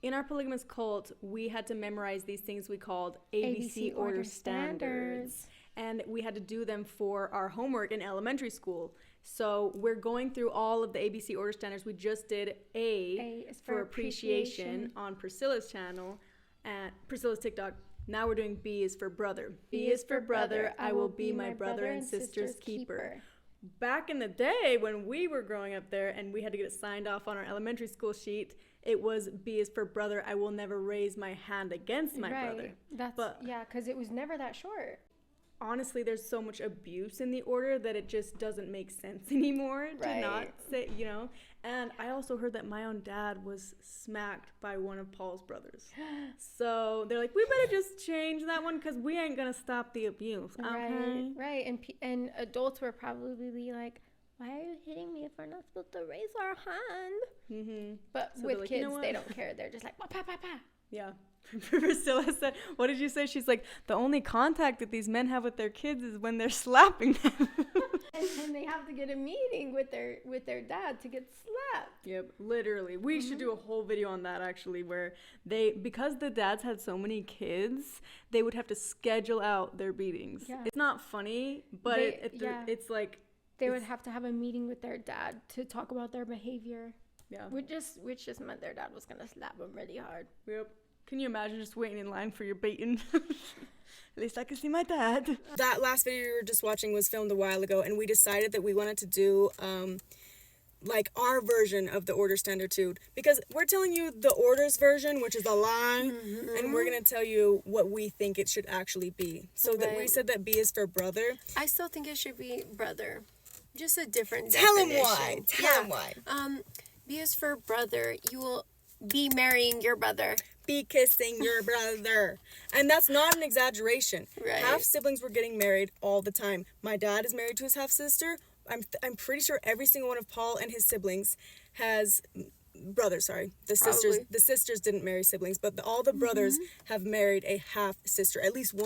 in our polygamous cult, we had to memorize these things we called ABC order standards. And we had to do them for our homework in elementary school. So we're going through all of the ABC order standards. We just did A is for appreciation on Priscilla's channel, at Priscilla's TikTok. Now we're doing B is for brother. B is for brother. I will be my brother and sister's keeper. Back in the day when we were growing up there and we had to get it signed off on our elementary school sheet, it was B is for brother. I will never raise my hand against my brother. Yeah, because it was never that short. Honestly, there's so much abuse in the order that it just doesn't make sense anymore to not say, you know. And I also heard that my own dad was smacked by one of Paul's brothers. So they're like, we better just change that one because we ain't going to stop the abuse. Okay? Right. And adults were probably like, why are you hitting me if we're not supposed to raise our hand? Mm-hmm. But so with like, kids, they don't care. They're just like, pa, pa, pa. Yeah. Priscilla said, what did you say? She's like, the only contact that these men have with their kids is when they're slapping them. and they have to get a meeting with their dad to get slapped. Yep, literally. We should do a whole video on that actually, where because the dads had so many kids, they would have to schedule out their beatings. Yeah. It's not funny, but it's like they would have to have a meeting with their dad to talk about their behavior. Yeah. Which just meant their dad was gonna slap them really hard. Yep. Can you imagine just waiting in line for your beating? At least I can see my dad. That last video you were just watching was filmed a while ago, and we decided that we wanted to do like our version of the order standard because we're telling you the orders version, which is a lie, and we're gonna tell you what we think it should actually be. So that we said that B is for brother. I still think it should be brother, just a different Tell definition. him why. Tell him why. B is for brother. You will be marrying your brother. Be kissing your brother. And that's not an exaggeration. Right. Half siblings were getting married all the time. My dad is married to his half sister. I'm pretty sure every single one of Paul and his siblings has brothers, sorry. The sisters didn't marry siblings, but all the brothers have married a half sister, at least one.